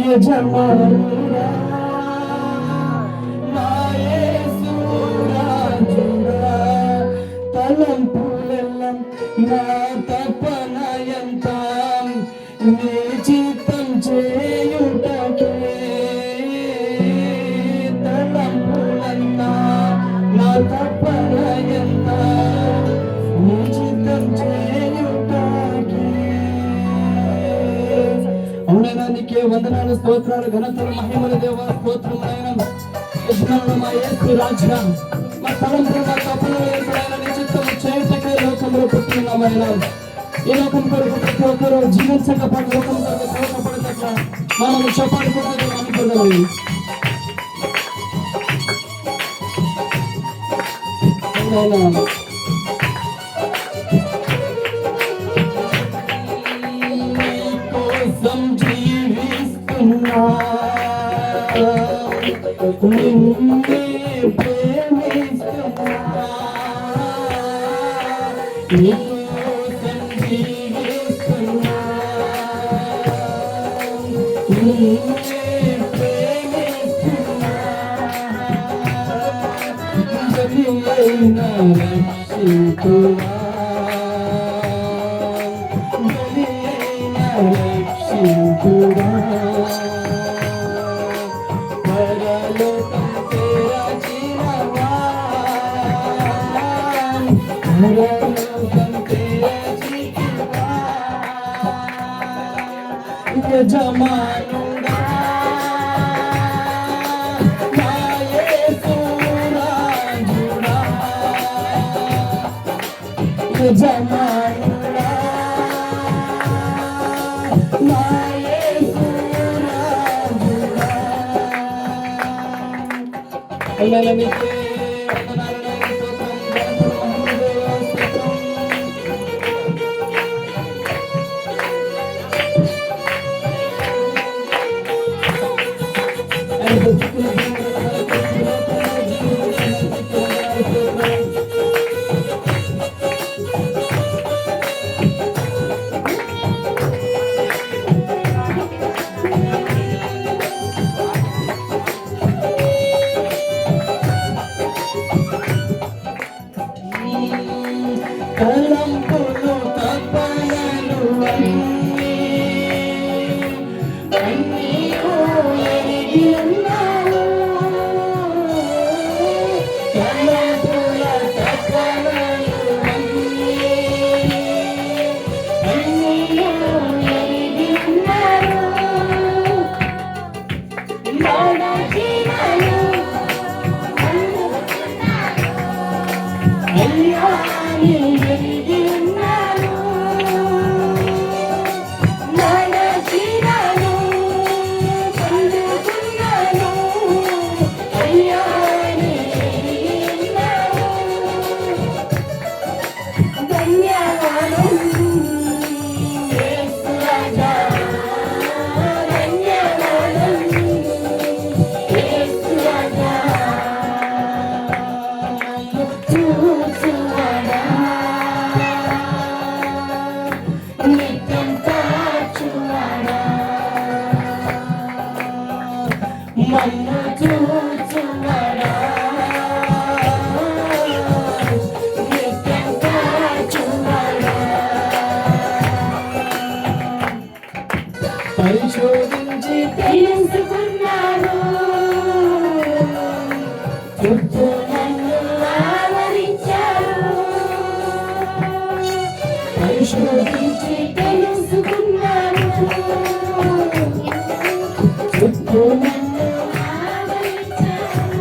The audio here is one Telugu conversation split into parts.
యజమానుడా నా యేసురాజుడా తలంపులెల్లం నా తపన ఎంత నీ చిత్తం చేయుటకే తలంపులన్నా నా తపన ఎంత నీ చిత్తం చేయుటకే. అవునైనా నీకే వందనాలు, స్తోత్రాలు, ఘనతలు, మహిమల దేవ, స్తోత్రములైన యజమానుడు మా యేసు రాజా, మా తలంపులు మా తపనలు ఎప్పుడైనా నీ చిత్తము చేయుటకే లోకంలో పుట్టినామైనా ఈ లోకం కొరకు ప్రతి ఒక్కరూ జీవించక లోకం కొరకు తోటపడక మనం చెప్పాడుకుంటే అనుకుందామని కోసం జీవిస్తున్నా నిన్నే ప్రేమిస్తున్నా యజమానుడా నా యేసురాజుడా యజమానుడా నా యేసురాజుడా అల్లల నీకే తలంపులు తపనలు అన్నీ ఎరిగి ఉన్నాను. తలంపుల తపనలు అన్నీ ఎరిగి ఉన్నాను. అయ్యా పరిశోధించి తెలుసుకున్నాను, చుట్టూ నన్ను ఆవరించారు. పరిశోధించి తెలుసుకున్నాను, చుట్టూ నన్ను ఆవరించారు.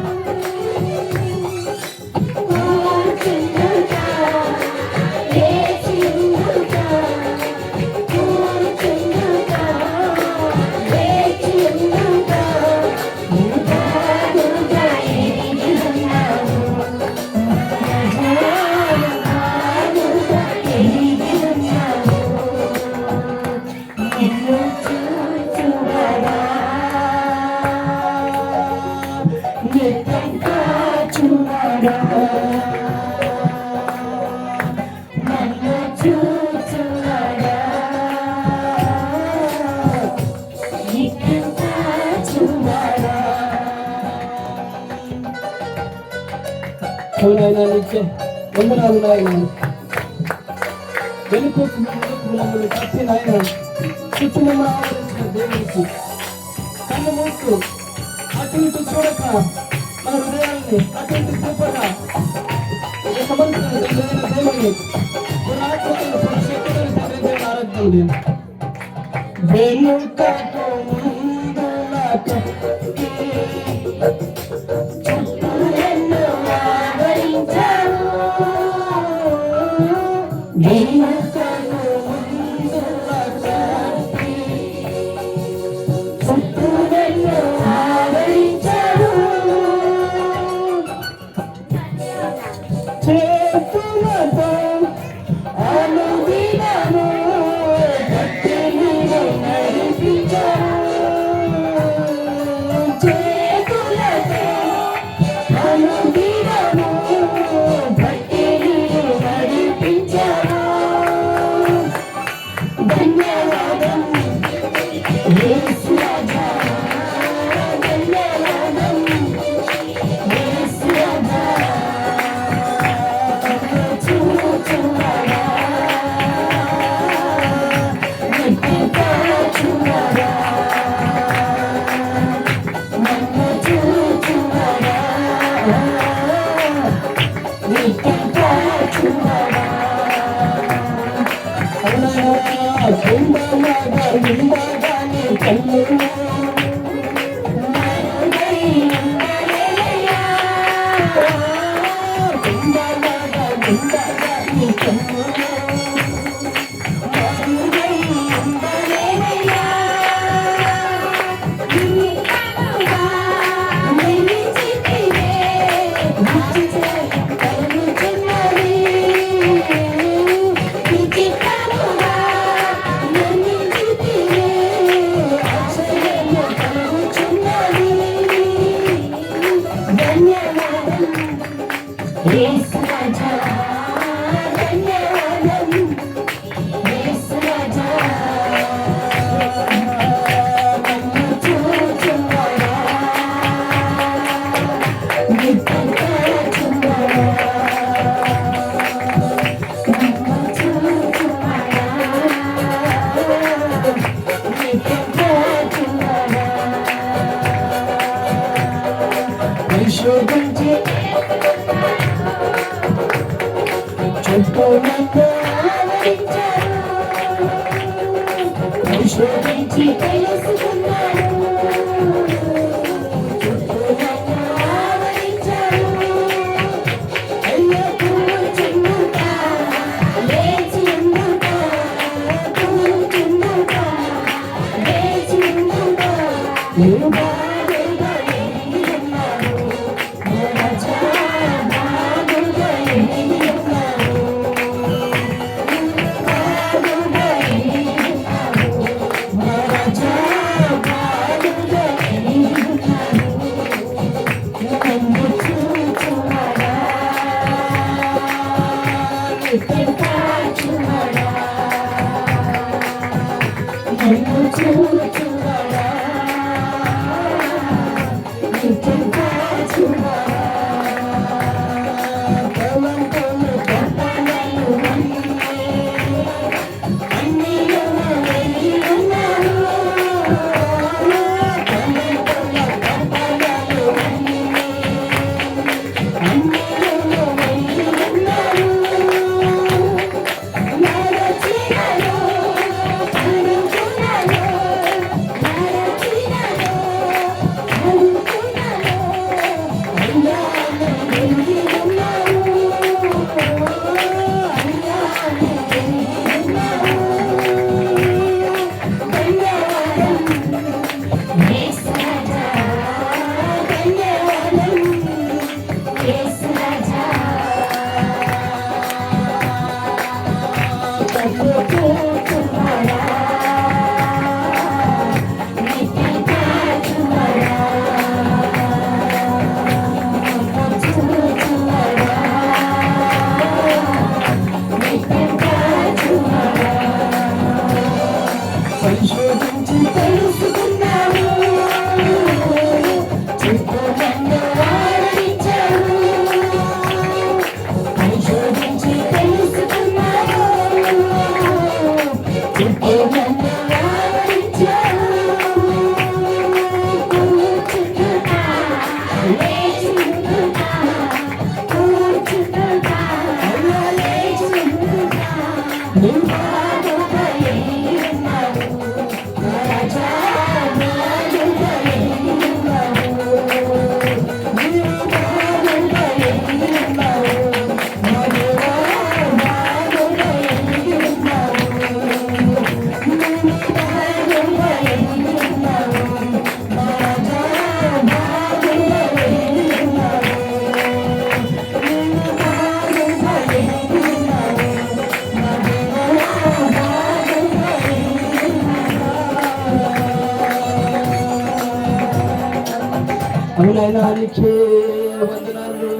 అవునైనా నీకే వందనాలు నాయన. వెనుక మమ్మల్ని కట్టి నాయన చుట్టూ మమ్మల్ని ఆవరించిన దేవునికి కన్ను మూస్తూ అటు ఇటు చూడక మన హృదయాల్ని అటు ఇటు చూపగా సమర్థమైన దేవుని పురాతన శక్తులను తండ్రి ఆరాధన వెనుకకు ముందులకు చుట్టూలను ఆవరించారు. వెనుకకు ముందులకు చుట్టూలను ఆవరించారు. చేతులతో అనుదినము భక్తిని నడిపించారు. చేతులతో అనుదినము భక్తిని నడిపించారు. ధన్యవాదం యేసు రాజా, ధన్యవాదం యేసు రాజా. శోధించి తెలుసుకున్నాను. అయ్యో కూర్చుంటా లేచి ఉండుతా, కూర్చుంటా లేచి ఉండుతా. అవునైనా నీకే వందనాలు.